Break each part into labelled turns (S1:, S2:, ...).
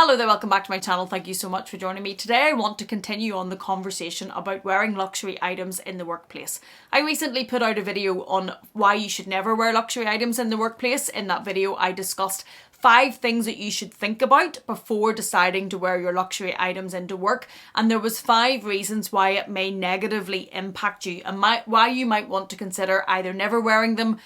S1: Hello there, welcome back to my channel. Thank you so much for joining me. Today I want to continue on the conversation about wearing luxury items in the workplace. I recently put out a video on why you should never wear luxury items in the workplace. In that video I discussed 5 things that you should think about before deciding to wear your luxury items into work, and there was 5 reasons why it may negatively impact you and why you might want to consider either never wearing them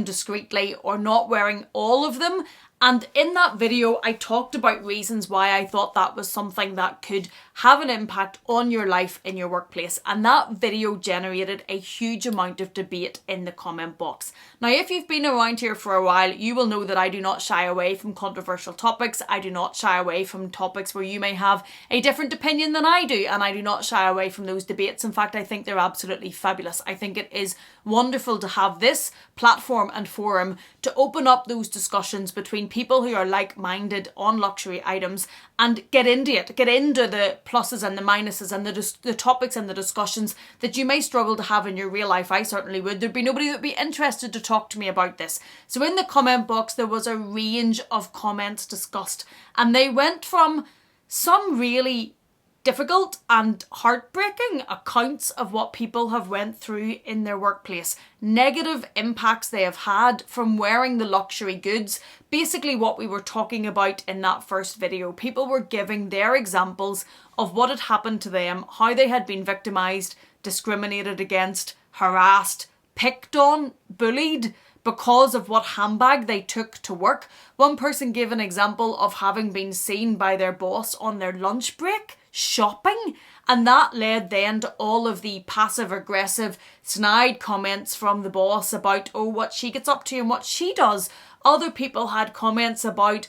S1: discreetly, or not wearing all of them. And in that video, I talked about reasons why I thought that was something that could have an impact on your life in your workplace. And that video generated a huge amount of debate in the comment box. Now, if you've been around here for a while, you will know that I do not shy away from controversial topics. I do not shy away from topics where you may have a different opinion than I do. And I do not shy away from those debates. In fact, I think they're absolutely fabulous. I think it is wonderful to have this platform and forum to open up those discussions between people who are like-minded on luxury items and get into the pluses and the minuses and the topics and the discussions that you may struggle to have in your real life. I certainly would. There'd be nobody that would be interested to talk to me about this. So in the comment box, there was a range of comments discussed, and they went from some really difficult and heartbreaking accounts of what people have went through in their workplace, negative impacts they have had from wearing the luxury goods, basically what we were talking about in that first video. People were giving their examples of what had happened to them, how they had been victimised, discriminated against, harassed, picked on, bullied because of what handbag they took to work. One person gave an example of having been seen by their boss on their lunch break shopping, and that led then to all of the passive aggressive snide comments from the boss about what she gets up to and what she does. Other people had comments about,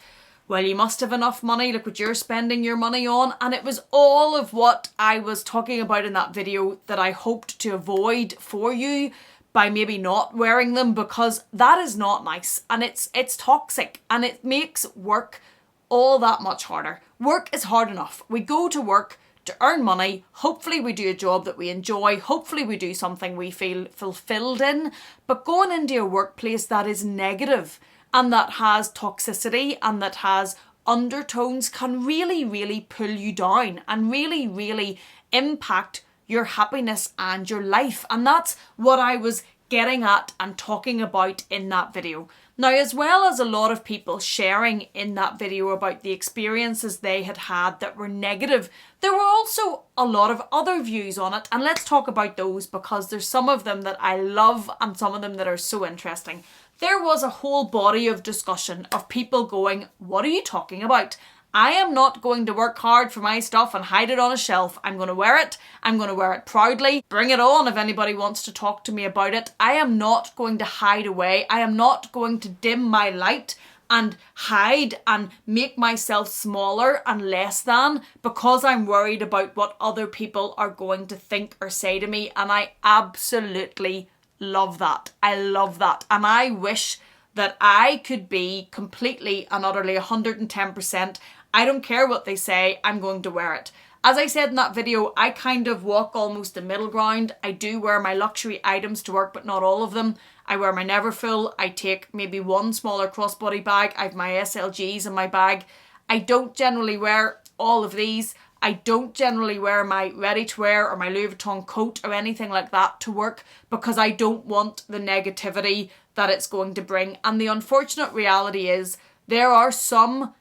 S1: well, you must have enough money, look what you're spending your money on. And it was all of what I was talking about in that video that I hoped to avoid for you by maybe not wearing them, because that is not nice and it's toxic and it makes work all that much harder. Work is hard enough. We go to work to earn money. Hopefully we do a job that we enjoy. Hopefully we do something we feel fulfilled in. But going into a workplace that is negative and that has toxicity and that has undertones can really, really pull you down and really, really impact your happiness and your life. And that's what I was getting at and talking about in that video. Now, as well as a lot of people sharing in that video about the experiences they had had that were negative, there were also a lot of other views on it. And let's talk about those, because there's some of them that I love and some of them that are so interesting. There was a whole body of discussion of people going, what are you talking about? I am not going to work hard for my stuff and hide it on a shelf. I'm going to wear it. I'm going to wear it proudly. Bring it on if anybody wants to talk to me about it. I am not going to hide away. I am not going to dim my light and hide and make myself smaller and less than because I'm worried about what other people are going to think or say to me. And I absolutely love that. I love that. And I wish that I could be completely and utterly 110%. I don't care what they say, I'm going to wear it. As I said in that video, I kind of walk almost the middle ground. I do wear my luxury items to work, but not all of them. I wear my Neverfull. I take maybe one smaller crossbody bag. I have my SLGs in my bag. I don't generally wear all of these. I don't generally wear my ready-to-wear or my Louis Vuitton coat or anything like that to work because I don't want the negativity that it's going to bring. And the unfortunate reality is there are some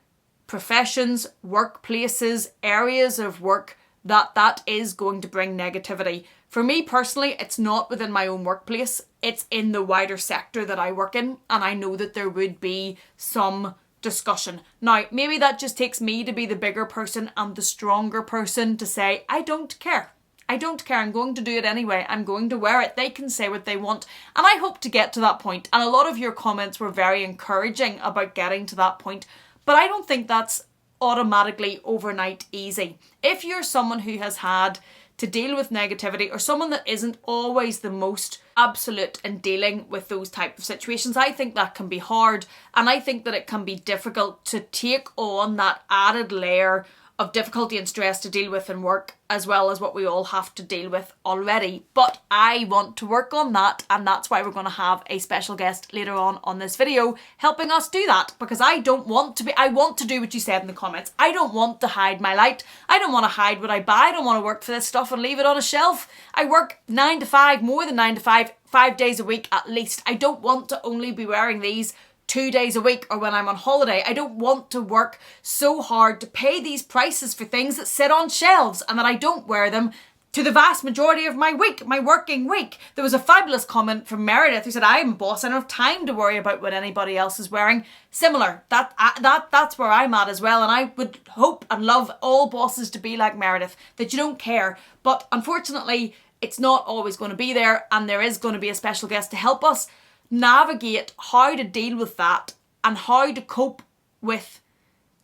S1: professions, workplaces, areas of work that is going to bring negativity. For me personally, it's not within my own workplace. It's in the wider sector that I work in, and I know that there would be some discussion. Now, maybe that just takes me to be the bigger person and the stronger person to say, I don't care. I don't care. I'm going to do it anyway. I'm going to wear it. They can say what they want. And I hope to get to that point. And a lot of your comments were very encouraging about getting to that point. But I don't think that's automatically overnight easy. If you're someone who has had to deal with negativity or someone that isn't always the most absolute in dealing with those type of situations, I think that can be hard. And I think that it can be difficult to take on that added layer of difficulty and stress to deal with in work, as well as what we all have to deal with already. But I want to work on that, and that's why we're going to have a special guest later on this video helping us do that, because I want to do what you said in the comments. I don't want to hide my light. I don't want to hide what I buy. I don't want to work for this stuff and leave it on a shelf. I work 9 to 5, more than 9 to 5, 5 days a week at least. I don't want to only be wearing these 2 days a week or when I'm on holiday. I don't want to work so hard to pay these prices for things that sit on shelves and that I don't wear them to the vast majority of my week, my working week. There was a fabulous comment from Meredith who said, I'm a boss, I don't have time to worry about what anybody else is wearing. Similar, that's where I'm at as well, and I would hope and love all bosses to be like Meredith, that you don't care. But unfortunately, it's not always going to be there, and there is going to be a special guest to help us navigate how to deal with that and how to cope with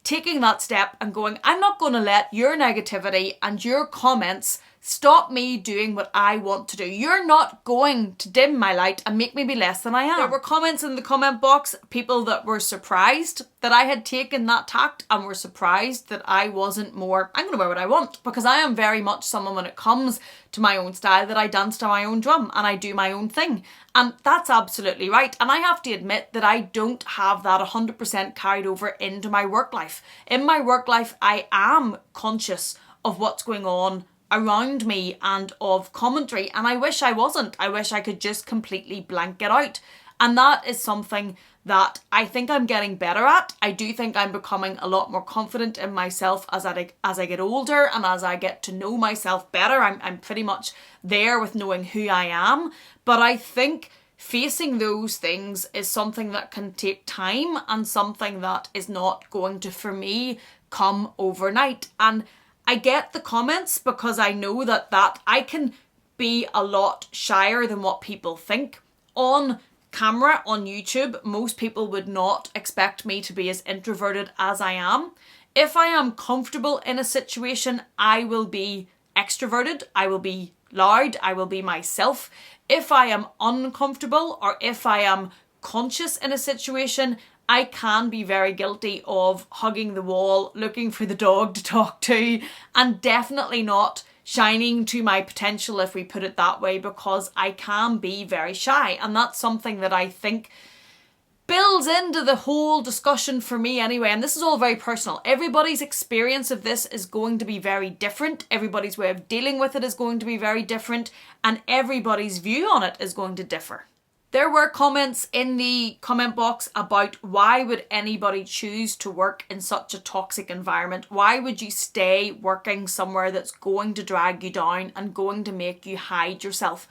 S1: taking that step and going, I'm not going to let your negativity and your comments stop me doing what I want to do. You're not going to dim my light and make me be less than I am. There were comments in the comment box, people that were surprised that I had taken that tact and were surprised that I wasn't more, I'm going to wear what I want, because I am very much someone when it comes to my own style that I dance to my own drum and I do my own thing. And that's absolutely right. And I have to admit that I don't have that 100% carried over into my work life. In my work life, I am conscious of what's going on around me and of commentary, and I wish I wasn't. I wish I could just completely blank it out, and that is something that I think I'm getting better at. I do think I'm becoming a lot more confident in myself as I get older and as I get to know myself better. I'm pretty much there with knowing who I am, but I think facing those things is something that can take time and something that is not going to, for me, come overnight. And I get the comments because I know that I can be a lot shyer than what people think. On camera, on YouTube, most people would not expect me to be as introverted as I am. If I am comfortable in a situation, I will be extroverted, I will be loud, I will be myself. If I am uncomfortable or if I am conscious in a situation, I can be very guilty of hugging the wall, looking for the dog to talk to, and definitely not shining to my potential, if we put it that way, because I can be very shy. And that's something that I think builds into the whole discussion for me anyway. And this is all very personal. Everybody's experience of this is going to be very different. Everybody's way of dealing with it is going to be very different. And everybody's view on it is going to differ. There were comments in the comment box about why would anybody choose to work in such a toxic environment? Why would you stay working somewhere that's going to drag you down and going to make you hide yourself?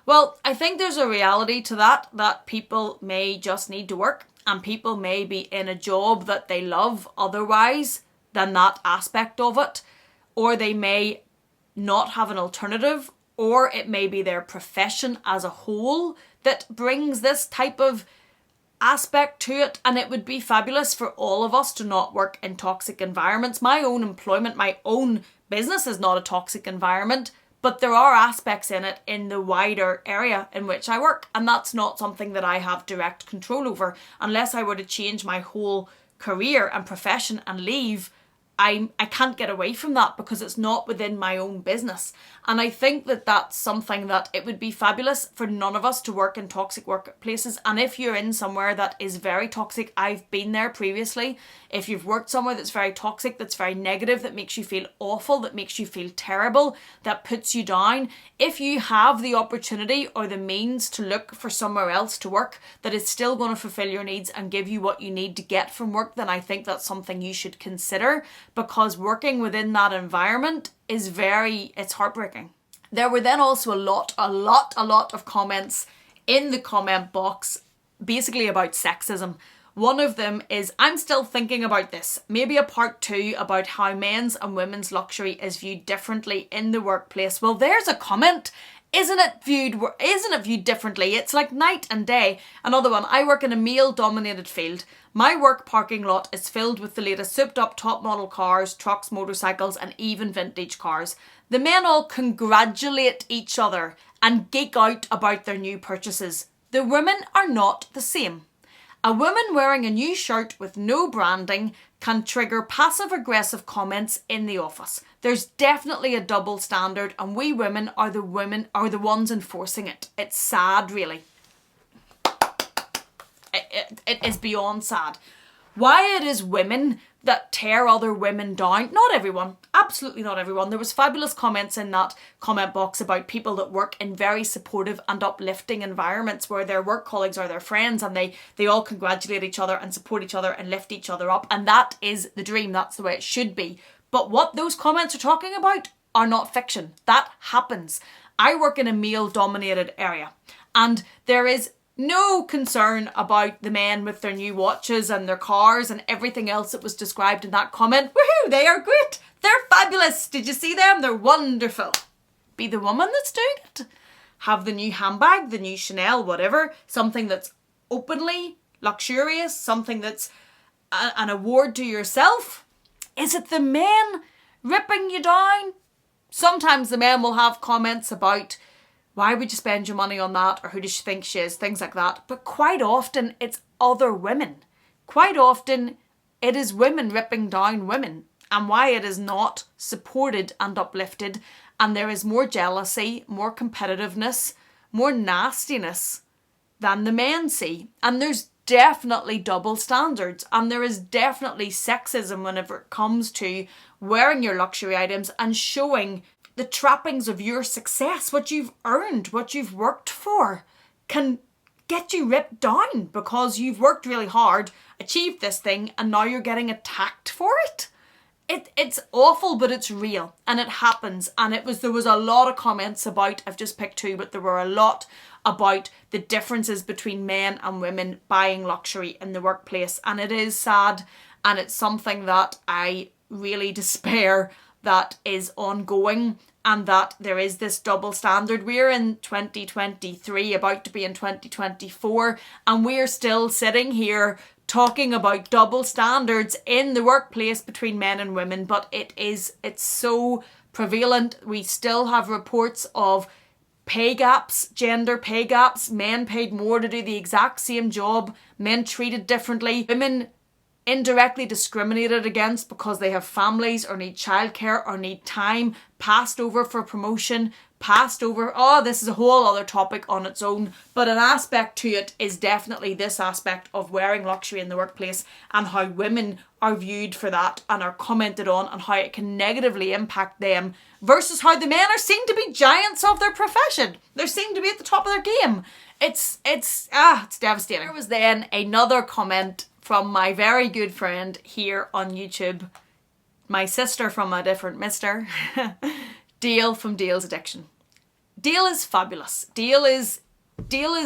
S1: Well, I think there's a reality to that people may just need to work, and people may be in a job that they love otherwise than that aspect of it, or they may not have an alternative, or it may be their profession as a whole that brings this type of aspect to it. And it would be fabulous for all of us to not work in toxic environments. My own employment, my own business is not a toxic environment, but there are aspects in it in the wider area in which I work, and that's not something that I have direct control over. Unless I were to change my whole career and profession and leave, I can't get away from that because it's not within my own business. And I think that that's something that it would be fabulous for none of us to work in toxic workplaces. And if you're in somewhere that is very toxic, I've been there previously. If you've worked somewhere that's very toxic, that's very negative, that makes you feel awful, that makes you feel terrible, that puts you down, if you have the opportunity or the means to look for somewhere else to work that is still going to fulfill your needs and give you what you need to get from work, then I think that's something you should consider, because working within that environment is it's heartbreaking. There were then also a lot of comments in the comment box basically about sexism. One of them is, I'm still thinking about this. Maybe a part 2 about how men's and women's luxury is viewed differently in the workplace. Well, there's a comment. Isn't it viewed differently? It's like night and day. Another one, I work in a male-dominated field. My work parking lot is filled with the latest souped-up top-model cars, trucks, motorcycles, and even vintage cars. The men all congratulate each other and geek out about their new purchases. The women are not the same. A woman wearing a new shirt with no branding can trigger passive-aggressive comments in the office. There's definitely a double standard, and we women are the ones enforcing it. It's sad, really. It is beyond sad. Why it is women that tear other women down. Not everyone. Absolutely not everyone. There was fabulous comments in that comment box about people that work in very supportive and uplifting environments where their work colleagues are their friends, and they all congratulate each other and support each other and lift each other up. And that is the dream. That's the way it should be. But what those comments are talking about are not fiction. That happens. I work in a male-dominated area, and there is no concern about the men with their new watches and their cars and everything else that was described in that comment. Woohoo, they are great. They're fabulous. Did you see them? They're wonderful. Be the woman that's doing it. Have the new handbag, the new Chanel, whatever. Something that's openly luxurious, something that's an award to yourself. Is it the men ripping you down? Sometimes the men will have comments about, why would you spend your money on that? Or who does she think she is? Things like that. But quite often it's other women. Quite often it is women ripping down women. And why it is not supported and uplifted. And there is more jealousy, more competitiveness, more nastiness than the men see. And there's definitely double standards. And there is definitely sexism whenever it comes to wearing your luxury items and showing the trappings of your success, what you've earned, what you've worked for, can get you ripped down because you've worked really hard, achieved this thing, and now you're getting attacked for it. It's awful, but it's real, and it happens. And there was a lot of comments about, I've just picked two, but there were a lot about the differences between men and women buying luxury in the workplace. And it is sad, and it's something that I really despair that is ongoing, and that there is this double standard. We're in 2023, about to be in 2024, and we're still sitting here talking about double standards in the workplace between men and women. But it's so prevalent. We still have reports of pay gaps, gender pay gaps, men paid more to do the exact same job, men treated differently, women indirectly discriminated against because they have families or need childcare or need time, passed over for promotion, passed over. Oh, this is a whole other topic on its own. But an aspect to it is definitely this aspect of wearing luxury in the workplace, and how women are viewed for that and are commented on, and how it can negatively impact them versus how the men are seen to be giants of their profession. They're seen to be at the top of their game. It's devastating. There was then another comment from my very good friend here on YouTube, my sister from a different mister, Dayle from Dayle's Addiction. Dayle is fabulous. Dayle is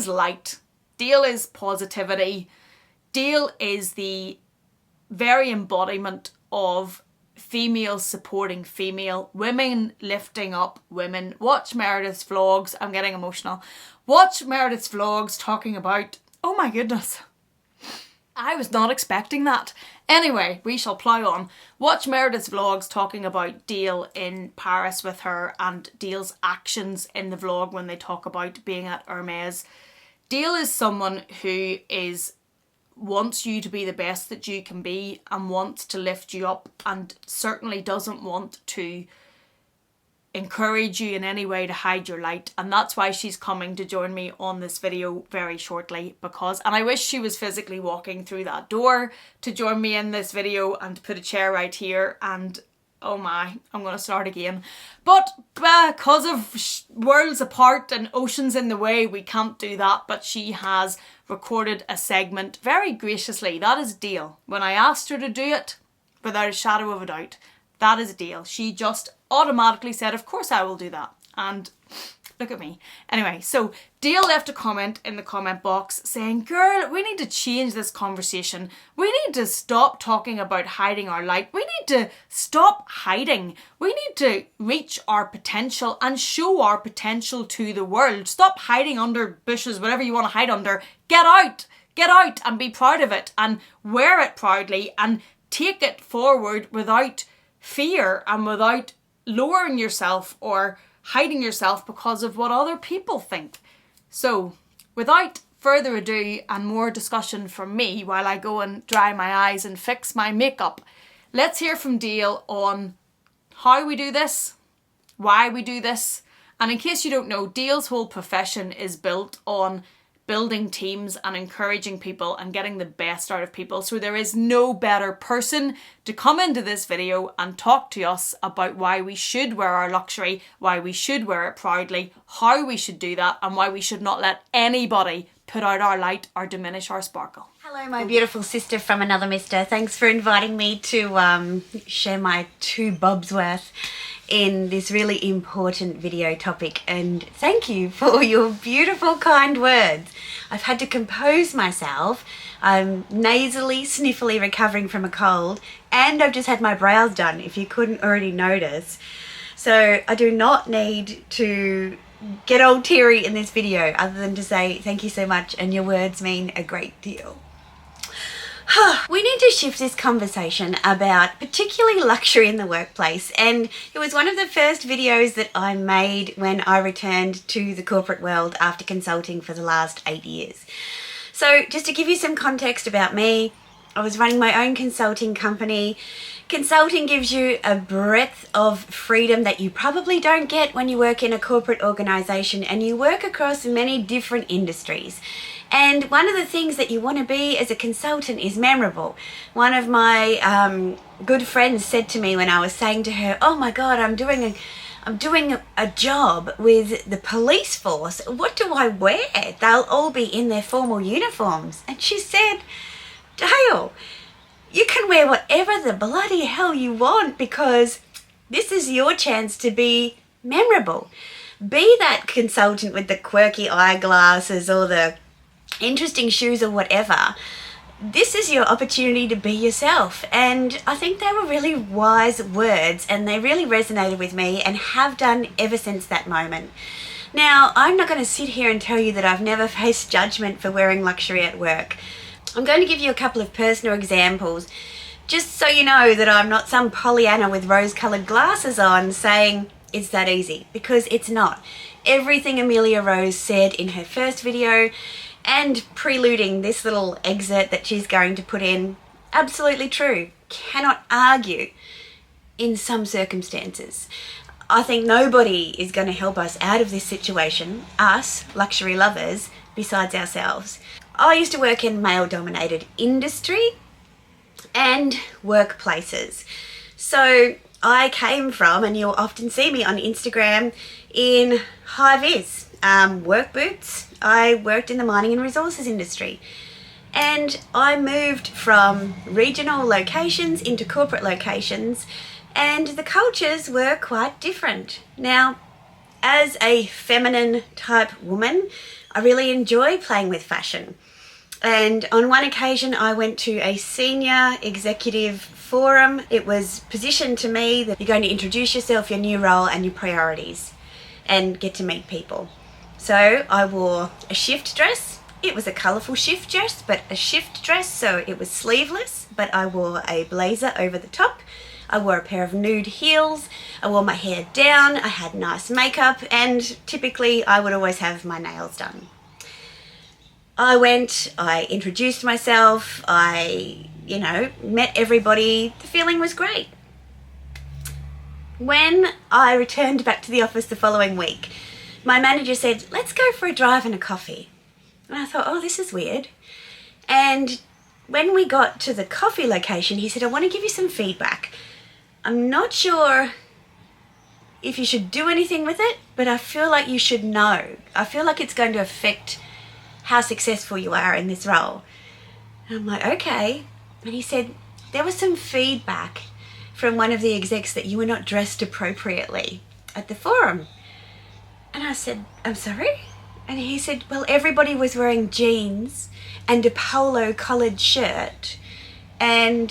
S1: light. Dayle is positivity. Dayle is the very embodiment of female supporting female, women lifting up women. Watch Meredith's vlogs. I'm getting emotional. Watch Meredith's vlogs talking about, oh my goodness, I was not expecting that. Anyway, we shall plough on. Watch Meredith's vlogs talking about Dayle in Paris with her, and Dayle's actions in the vlog when they talk about being at Hermes. Dayle is someone who wants you to be the best that you can be, and wants to lift you up, and certainly doesn't want to encourage you in any way to hide your light. And that's why she's coming to join me on this video very shortly, and I wish she was physically walking through that door to join me in this video and to put a chair right here, and oh my, I'm gonna start again. But because of worlds apart and oceans in the way, we can't do that. But she has recorded a segment very graciously. That is Dayle. When I asked her to do it, without a shadow of a doubt, that is Dayle. She just automatically said, of course I will do that. And look at me. Anyway, so Dayle left a comment in the comment box saying, girl, we need to change this conversation. We need to stop talking about hiding our light. We need to stop hiding. We need to reach our potential and show our potential to the world. Stop hiding under bushes, whatever you want to hide under. Get out and be proud of it, and wear it proudly, and take it forward without fear and without lowering yourself or hiding yourself because of what other people think. So, without further ado and more discussion from me while I go and dry my eyes and fix my makeup, let's hear from Dayle on how we do this, why we do this. And in case you don't know, Dayle's whole profession is built on building teams and encouraging people and getting the best out of people. So there is no better person to come into this video and talk to us about why we should wear our luxury, why we should wear it proudly, how we should do that, and why we should not let anybody put out our light or diminish our sparkle.
S2: Hello, my beautiful sister from another mister. Thanks for inviting me to share my 2 bobs worth in this really important video topic, and thank you for your beautiful kind words. I've had to compose myself. I'm nasally, sniffly recovering from a cold, and I've just had my brows done, if you couldn't already notice. So I do not need to get all teary in this video other than to say thank you so much, and your words mean a great deal. We need to shift this conversation about particularly luxury in the workplace, and it was one of the first videos that I made when I returned to the corporate world after consulting for the last 8 years. So just to give you some context about me, I was running my own consulting company. Consulting gives you a breadth of freedom that you probably don't get when you work in a corporate organisation, and you work across many different industries. And one of the things that you want to be as a consultant is memorable. One of my good friends said to me when I was saying to her, "Oh my God, I'm doing a job with the police force. What do I wear? They'll all be in their formal uniforms." And she said, "Dayle, you can wear whatever the bloody hell you want, because this is your chance to be memorable. Be that consultant with the quirky eyeglasses or the interesting shoes or whatever. This is your opportunity to be yourself." And I think they were really wise words, and they really resonated with me and have done ever since that moment. Now, I'm not going to sit here and tell you that I've never faced judgment for wearing luxury at work. I'm going to give you a couple of personal examples, just so you know that I'm not some Pollyanna with rose-coloured glasses on saying it's that easy, because it's not. Everything Amelia Rose said in her first video and preluding this little excerpt that she's going to put in, absolutely true. Cannot argue in some circumstances. I think nobody is going to help us out of this situation, us luxury lovers, besides ourselves. I used to work in male-dominated industry and workplaces. So I came from, and you'll often see me on Instagram, in high-vis work boots. I worked in the mining and resources industry, and I moved from regional locations into corporate locations, and the cultures were quite different. Now, as a feminine type woman, I really enjoy playing with fashion. And on one occasion I went to a senior executive forum. It was positioned to me that you're going to introduce yourself, your new role and your priorities, and get to meet people. So I wore a shift dress. It was a colourful shift dress, but a shift dress, so it was sleeveless, but I wore a blazer over the top. I wore a pair of nude heels. I wore my hair down. I had nice makeup, and typically I would always have my nails done. I introduced myself, I met everybody. The feeling was great. When I returned back to the office the following week, my manager said, "Let's go for a drive and a coffee." And I thought, oh, this is weird. And when we got to the coffee location, he said, "I want to give you some feedback. I'm not sure if you should do anything with it, but I feel like you should know. I feel like it's going to affect how successful you are in this role." And I'm like, okay. And he said, "There was some feedback from one of the execs that you were not dressed appropriately at the forum." And I said, "I'm sorry?" And he said, "Well, everybody was wearing jeans and a polo collared shirt, and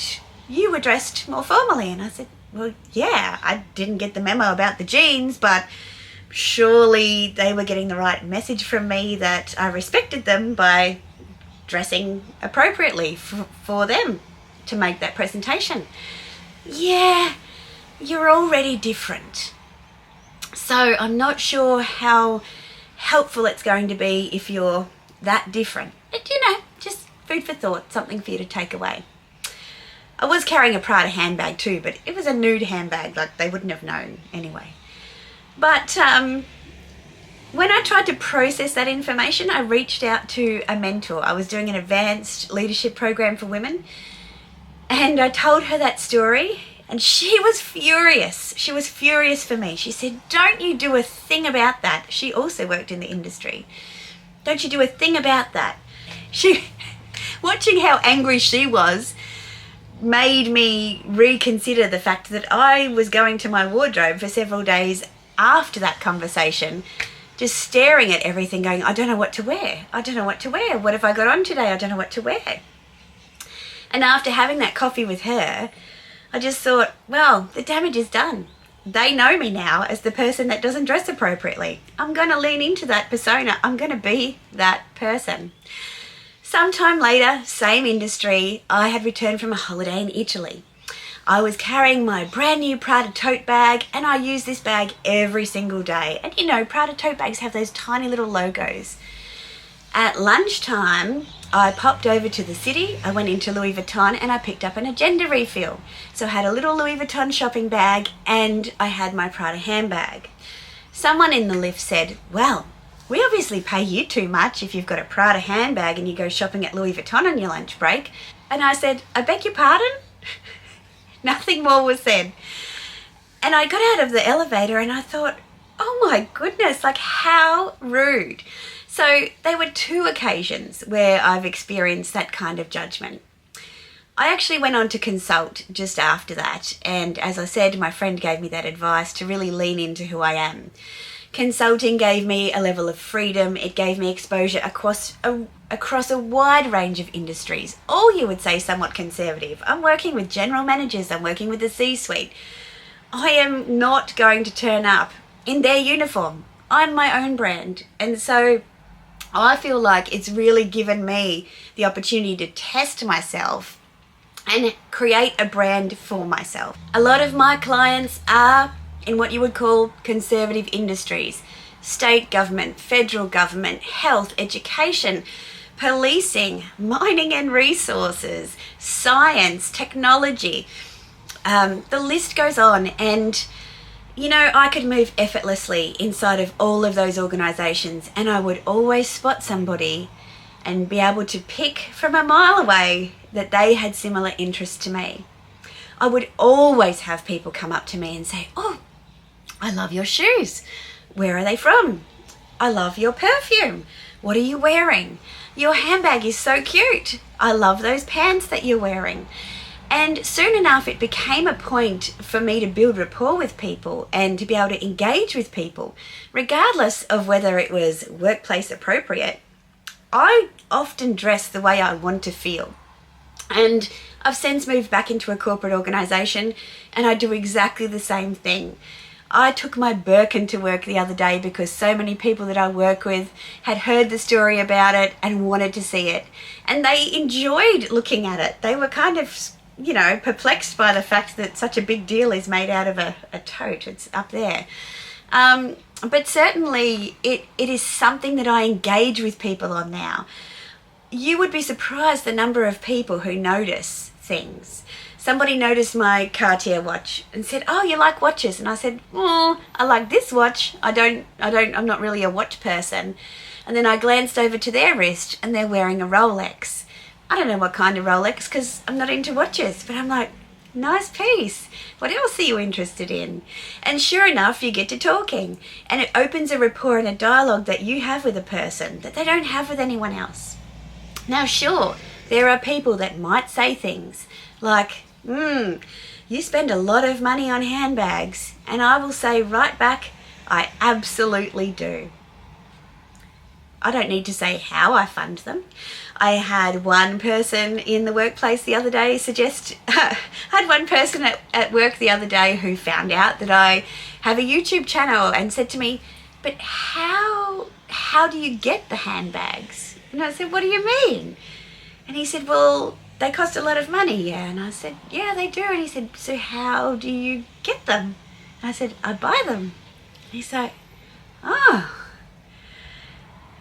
S2: you were dressed more formally." And I said, "Well, yeah, I didn't get the memo about the jeans, but surely they were getting the right message from me that I respected them by dressing appropriately for them to make that presentation." "Yeah, you're already different. So I'm not sure how helpful it's going to be if you're that different. But, just food for thought, something for you to take away. I was carrying a Prada handbag too, but it was a nude handbag, like they wouldn't have known anyway. But when I tried to process that information, I reached out to a mentor. I was doing an advanced leadership program for women, and I told her that story, and she was furious. She was furious for me. She said, "Don't you do a thing about that." She also worked in the industry. "Don't you do a thing about that." Watching how angry she was made me reconsider the fact that I was going to my wardrobe for several days after that conversation, just staring at everything going, I don't know what to wear. I don't know what to wear. What have I got on today? I don't know what to wear. And after having that coffee with her, I just thought, well, the damage is done. They know me now as the person that doesn't dress appropriately. I'm going to lean into that persona. I'm going to be that person. Sometime later, same industry, I had returned from a holiday in Italy. I was carrying my brand new Prada tote bag, and I use this bag every single day. And Prada tote bags have those tiny little logos. At lunchtime, I popped over to the city. I went into Louis Vuitton and I picked up an agenda refill. So I had a little Louis Vuitton shopping bag and I had my Prada handbag. Someone in the lift said, "Well, we obviously pay you too much if you've got a Prada handbag and you go shopping at Louis Vuitton on your lunch break." And I said, "I beg your pardon?" Nothing more was said. And I got out of the elevator and I thought, oh my goodness, like how rude. So there were 2 occasions where I've experienced that kind of judgment. I actually went on to consult just after that. And as I said, my friend gave me that advice to really lean into who I am. Consulting gave me a level of freedom. It gave me exposure across a wide range of industries. All you would say somewhat conservative. I'm working with general managers. I'm working with the C-suite. I am not going to turn up in their uniform. I'm my own brand. And so I feel like it's really given me the opportunity to test myself and create a brand for myself. A lot of my clients are in what you would call conservative industries: state government, federal government, health, education, policing, mining and resources, science, technology. The list goes on, and I could move effortlessly inside of all of those organizations, and I would always spot somebody and be able to pick from a mile away that they had similar interests to me. I would always have people come up to me and say, "Oh, I love your shoes. Where are they from? I love your perfume. What are you wearing? Your handbag is so cute. I love those pants that you're wearing." And soon enough, it became a point for me to build rapport with people and to be able to engage with people, regardless of whether it was workplace appropriate. I often dress the way I want to feel. And I've since moved back into a corporate organisation, and I do exactly the same thing. I took my Birkin to work the other day because so many people that I work with had heard the story about it and wanted to see it. And they enjoyed looking at it. They were kind of perplexed by the fact that such a big deal is made out of a tote. It's up there. But certainly it is something that I engage with people on now. You would be surprised the number of people who notice things. Somebody noticed my Cartier watch and said, "Oh, you like watches?" And I said, "I like this watch. I'm not really a watch person." And then I glanced over to their wrist and they're wearing a Rolex. I don't know what kind of Rolex because I'm not into watches, but I'm like, nice piece. What else are you interested in? And sure enough, you get to talking, and it opens a rapport and a dialogue that you have with a person that they don't have with anyone else. Now, sure, there are people that might say things like, you spend a lot of money on handbags, and I will say right back, I absolutely do. I don't need to say how I fund them. I had one person in the workplace the other day at work the other day who found out that I have a YouTube channel and said to me, "But how do you get the handbags?" And I said, "What do you mean?" And he said, "Well, they cost a lot of money." "Yeah." And I said, "Yeah, they do." And he said, "So how do you get them?" And I said, "I buy them." And he's like, "Oh."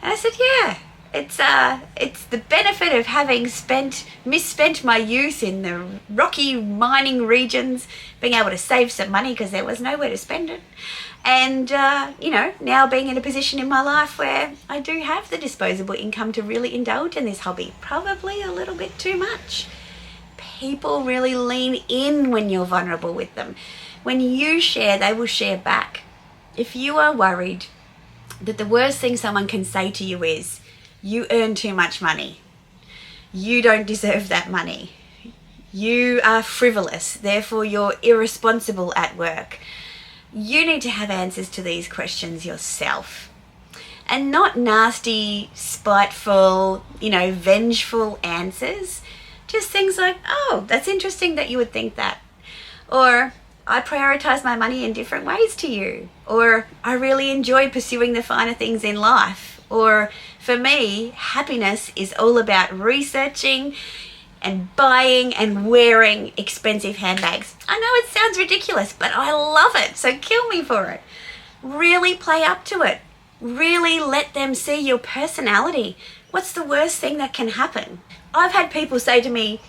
S2: And I said, "Yeah." It's the benefit of having misspent my youth in the rocky mining regions, being able to save some money because there was nowhere to spend it. And, now being in a position in my life where I do have the disposable income to really indulge in this hobby. Probably a little bit too much. People really lean in when you're vulnerable with them. When you share, they will share back. If you are worried that the worst thing someone can say to you is, you earn too much money, you don't deserve that money, you are frivolous, therefore you're irresponsible at work, you need to have answers to these questions yourself. And not nasty, spiteful, vengeful answers. Just things like, oh, that's interesting that you would think that. Or, I prioritize my money in different ways to you. Or, I really enjoy pursuing the finer things in life. Or, for me, happiness is all about researching and buying and wearing expensive handbags. I know it sounds ridiculous, but I love it, so kill me for it. Really play up to it. Really let them see your personality. What's the worst thing that can happen? I've had people say to me,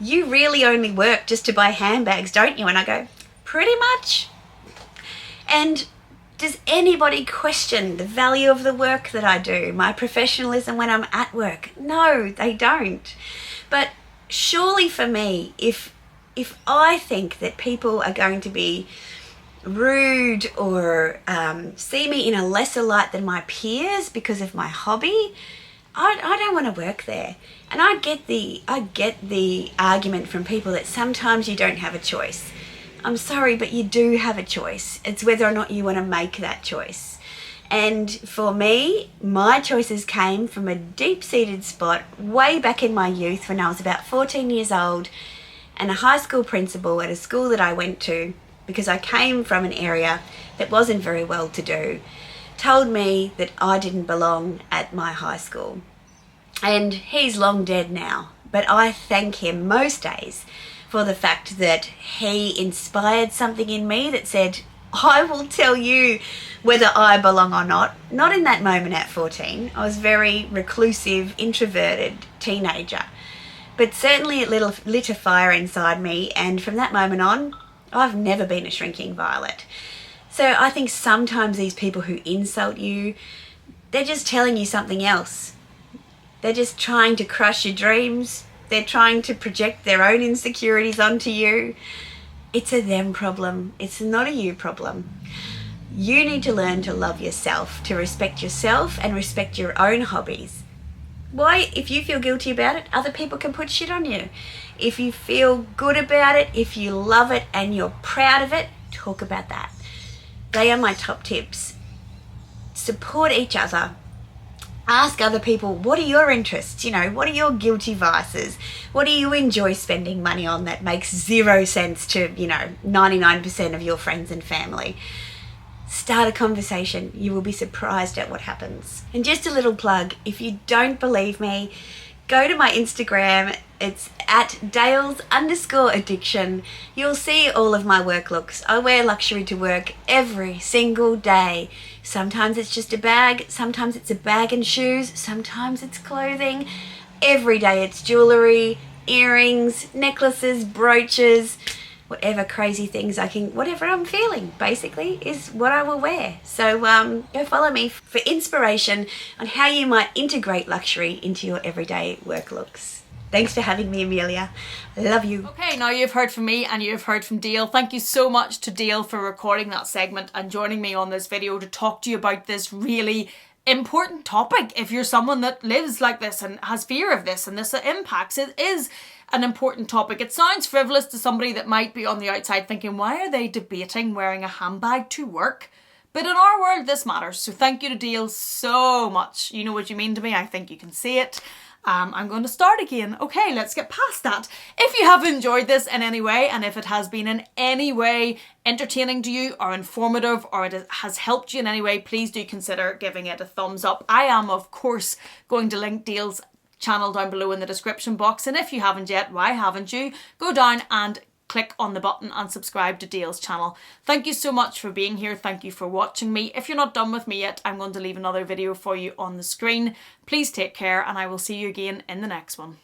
S2: you really only work just to buy handbags, don't you? And I go, pretty much. And does anybody question the value of the work that I do, my professionalism when I'm at work? No, they don't. But surely for me, if I think that people are going to be rude or see me in a lesser light than my peers because of my hobby, I don't want to work there. And I get the argument from people that sometimes you don't have a choice. I'm sorry, but you do have a choice. It's whether or not you want to make that choice. And for me, my choices came from a deep-seated spot way back in my youth when I was about 14 years old, and a high school principal at a school that I went to, because I came from an area that wasn't very well to do, told me that I didn't belong at my high school. And he's long dead now, but I thank him most days for the fact that he inspired something in me that said, I will tell you whether I belong or not. Not in that moment at 14. I was very reclusive, introverted teenager. But certainly it lit a fire inside me, and from that moment on, I've never been a shrinking violet. So I think sometimes these people who insult you, they're just telling you something else. They're just trying to crush your dreams. They're trying to project their own insecurities onto you. It's a them problem. It's not a you problem. You need to learn to love yourself, to respect yourself and respect your own hobbies. Why? If you feel guilty about it, other people can put shit on you. If you feel good about it, if you love it and you're proud of it, talk about that. They are my top tips. Support each other. Ask other people, what are your interests? What are your guilty vices? What do you enjoy spending money on that makes zero sense to, 99% of your friends and family? Start a conversation. You will be surprised at what happens. And just a little plug, if you don't believe me, go to my Instagram. It's at Dales_addiction. You'll see all of my work looks. I wear luxury to work every single day. Sometimes it's just a bag. Sometimes it's a bag and shoes. Sometimes it's clothing. Every day it's jewellery, earrings, necklaces, brooches, whatever crazy things whatever I'm feeling basically is what I will wear. So go follow me for inspiration on how you might integrate luxury into your everyday work looks. Thanks for having me, Amelia. I love you.
S1: Okay, now you've heard from me and you've heard from Dayle. Thank you so much to Dayle for recording that segment and joining me on this video to talk to you about this really important topic. If you're someone that lives like this and has fear of this and this impacts, it is an important topic. It sounds frivolous to somebody that might be on the outside thinking, why are they debating wearing a handbag to work? But in our world, this matters. So thank you to Dayle so much. You know what you mean to me. I think you can see it. I'm going to start again. Okay, let's get past that. If you have enjoyed this in any way, and if it has been in any way entertaining to you or informative, or it has helped you in any way, please do consider giving it a thumbs up. I am, of course, going to link Dayle's channel down below in the description box. And if you haven't yet, why haven't you? Go down and click on the button and subscribe to Dayle's channel. Thank you so much for being here. Thank you for watching me. If you're not done with me yet, I'm going to leave another video for you on the screen. Please take care, and I will see you again in the next one.